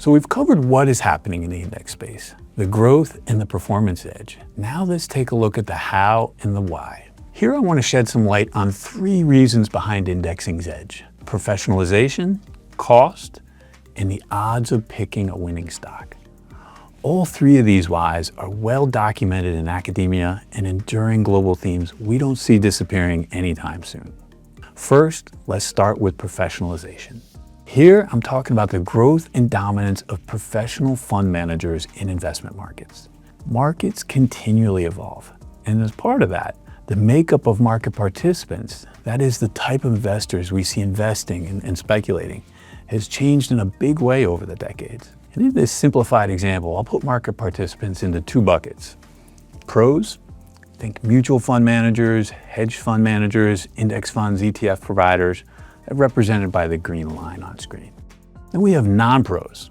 So we've covered what is happening in the index space, the growth and the performance edge. Now let's take a look at the how and the why. Here I want to shed some light on 3 reasons behind indexing's edge: professionalization, cost, and the odds of picking a winning stock. All 3 of these whys are well documented in academia and enduring global themes we don't see disappearing anytime soon. First, let's start with professionalization. Here, I'm talking about the growth and dominance of professional fund managers in investment markets. Markets continually evolve, and as part of that, the makeup of market participants, that is the type of investors we see investing and speculating, has changed in a big way over the decades. And in this simplified example, I'll put market participants into 2 buckets. Pros, think mutual fund managers, hedge fund managers, index funds, ETF providers, represented by the green line on screen. Then we have non-pros.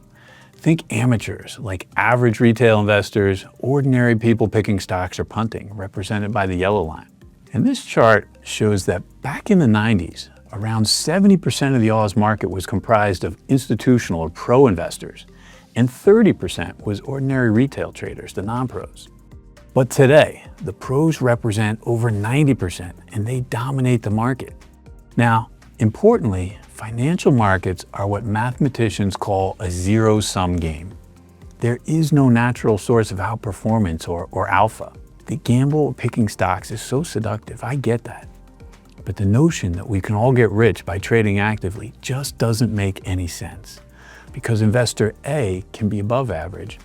Think amateurs, like average retail investors, ordinary people picking stocks or punting, represented by the yellow line. And this chart shows that back in the 90s, around 70% of the Oz market was comprised of institutional or pro investors, and 30% was ordinary retail traders, the non-pros. But today, the pros represent over 90%, and they dominate the market. Now, importantly, financial markets are what mathematicians call a zero-sum game. There is no natural source of outperformance or alpha. The gamble of picking stocks is so seductive, I get that. But the notion that we can all get rich by trading actively just doesn't make any sense, because investor A can be above average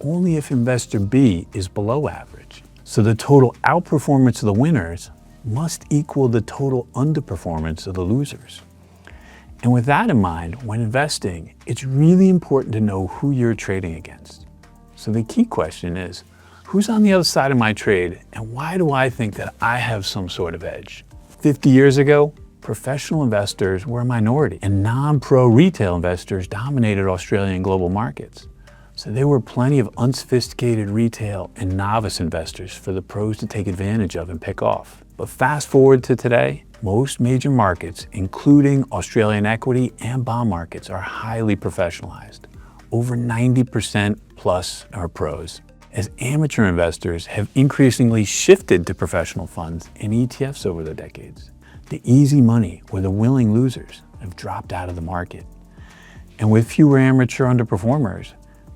only if investor B is below average. So the total outperformance of the winners must equal the total underperformance of the losers. And with that in mind, when investing, it's really important to know who you're trading against. So the key question is, who's on the other side of my trade, and why do I think that I have some sort of edge? 50 years ago, professional investors were a minority, and non-pro retail investors dominated Australian global markets. So there were plenty of unsophisticated retail and novice investors for the pros to take advantage of and pick off. But fast forward to today, most major markets, including Australian equity and bond markets, are highly professionalized. Over 90% plus are pros, as amateur investors have increasingly shifted to professional funds and ETFs over the decades. The easy money or the willing losers have dropped out of the market. And with fewer amateur underperformers,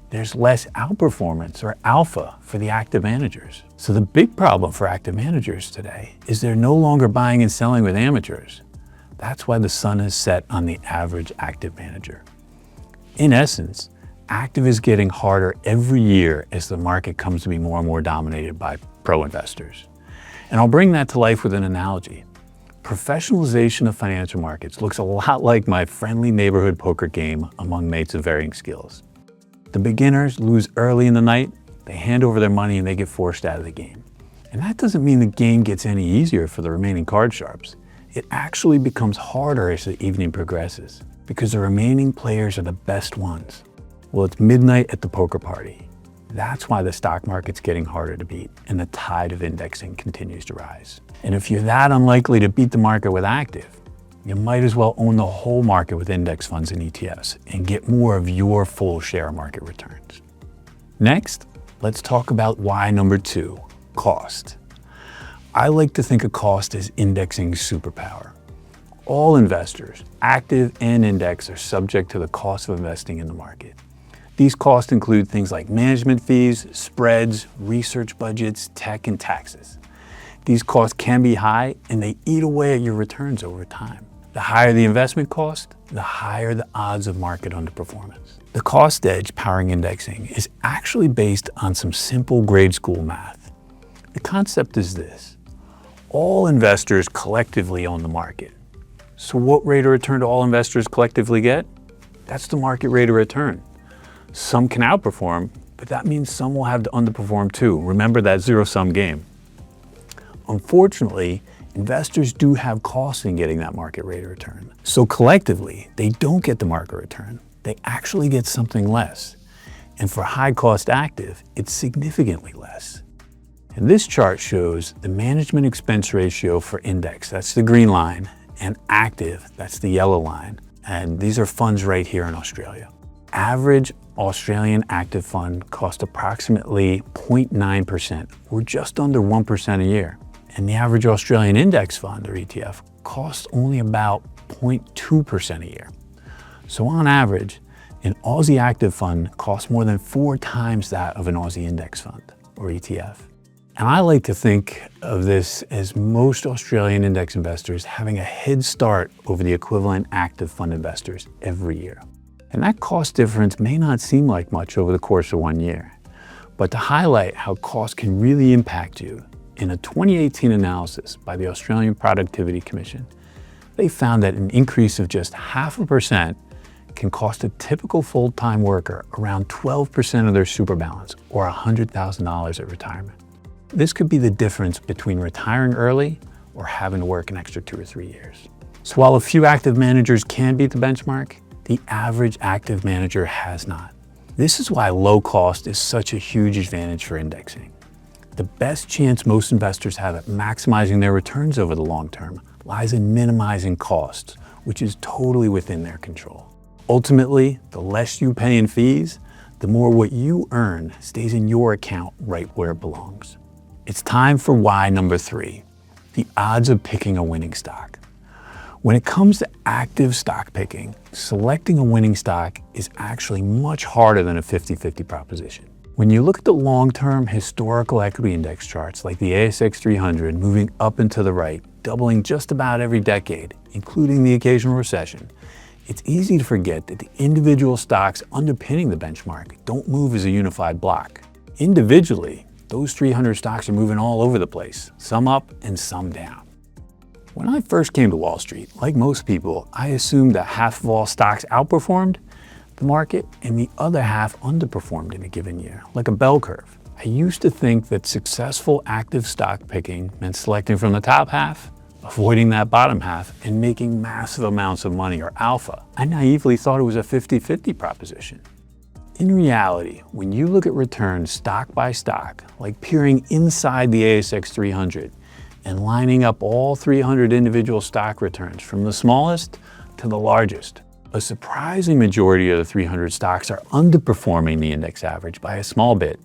there's less outperformance or alpha for the active managers. So the big problem for active managers today is they're no longer buying and selling with amateurs. That's why the sun is set on the average active manager. In essence, active is getting harder every year as the market comes to be more and more dominated by pro investors. And I'll bring that to life with an analogy. Professionalization of financial markets looks a lot like my friendly neighborhood poker game among mates of varying skills. The beginners lose early in the night, they hand over their money and they get forced out of the game. And that doesn't mean the game gets any easier for the remaining card sharps. It actually becomes harder as the evening progresses, because the remaining players are the best ones. Well, it's midnight at the poker party. That's why the stock market's getting harder to beat, and the tide of indexing continues to rise. And if you're that unlikely to beat the market with active, you might as well own the whole market with index funds and ETFs and get more of your full share of market returns. Next, let's talk about why number 2, cost. I like to think of cost as indexing's superpower. All investors, active and index, are subject to the cost of investing in the market. These costs include things like management fees, spreads, research budgets, tech, and taxes. These costs can be high, and they eat away at your returns over time. The higher the investment cost, the higher the odds of market underperformance. The cost edge powering indexing is actually based on some simple grade school math. The concept is this: all investors collectively own the market. So what rate of return do all investors collectively get? That's the market rate of return. Some can outperform, but that means some will have to underperform too. Remember that zero-sum game. Unfortunately, investors do have costs in getting that market rate of return. So collectively, they don't get the market return. They actually get something less. And for high-cost active, it's significantly less. And this chart shows the management expense ratio for index, that's the green line, and active, that's the yellow line. And these are funds right here in Australia. Average Australian active fund costs approximately 0.9%, or just under 1% a year. And the average Australian index fund, or ETF, costs only about 0.2% a year. So on average, an Aussie active fund costs more than 4 times that of an Aussie index fund, or ETF. And I like to think of this as most Australian index investors having a head start over the equivalent active fund investors every year. And that cost difference may not seem like much over the course of 1 year, but to highlight how cost can really impact you, in a 2018 analysis by the Australian Productivity Commission, they found that an increase of just 0.5% can cost a typical full-time worker around 12% of their super balance, or $100,000 at retirement. This could be the difference between retiring early or having to work an extra 2 or 3 years. So while a few active managers can beat the benchmark, the average active manager has not. This is why low cost is such a huge advantage for indexing. The best chance most investors have at maximizing their returns over the long term lies in minimizing costs, which is totally within their control. Ultimately, the less you pay in fees, the more what you earn stays in your account right where it belongs. It's time for why number 3, the odds of picking a winning stock. When it comes to active stock picking, selecting a winning stock is actually much harder than a 50-50 proposition. When you look at the long-term historical equity index charts like the ASX 300 moving up and to the right, doubling just about every decade, including the occasional recession, it's easy to forget that the individual stocks underpinning the benchmark don't move as a unified block. Individually, those 300 stocks are moving all over the place, some up and some down. When I first came to Wall Street, like most people, I assumed that half of all stocks outperformed the market and the other half underperformed in a given year, like a bell curve. I used to think that successful active stock picking meant selecting from the top half, avoiding that bottom half, and making massive amounts of money, or alpha. I naively thought it was a 50-50 proposition. In reality, when you look at returns stock by stock, like peering inside the ASX 300 and lining up all 300 individual stock returns from the smallest to the largest, a surprising majority of the 300 stocks are underperforming the index average by a small bit.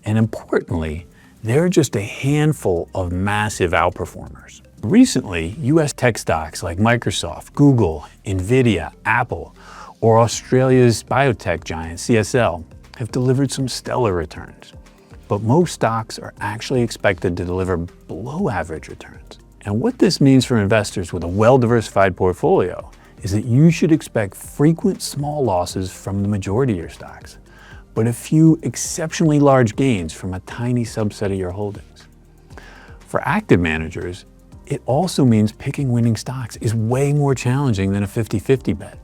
And importantly, there are just a handful of massive outperformers. Recently, US tech stocks like Microsoft, Google, Nvidia, Apple, or Australia's biotech giant CSL have delivered some stellar returns. But most stocks are actually expected to deliver below average returns. And what this means for investors with a well-diversified portfolio is that you should expect frequent small losses from the majority of your stocks, but a few exceptionally large gains from a tiny subset of your holdings. For active managers, it also means picking winning stocks is way more challenging than a 50-50 bet.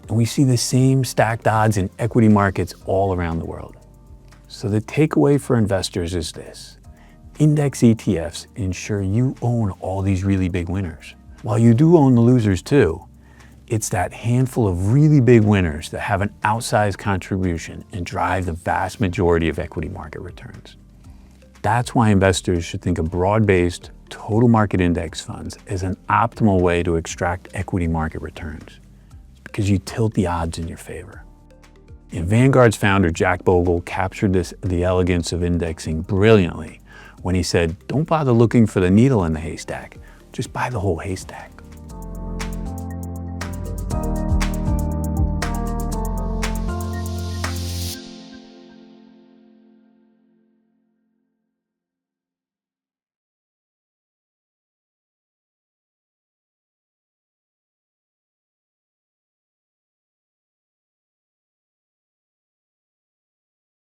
And we see the same stacked odds in equity markets all around the world. So the takeaway for investors is this: index ETFs ensure you own all these really big winners. While you do own the losers too, it's that handful of really big winners that have an outsized contribution and drive the vast majority of equity market returns. That's why investors should think of broad-based total market index funds as an optimal way to extract equity market returns, because you tilt the odds in your favor. And Vanguard's founder, Jack Bogle, captured the elegance of indexing brilliantly when he said, "Don't bother looking for the needle in the haystack, just buy the whole haystack."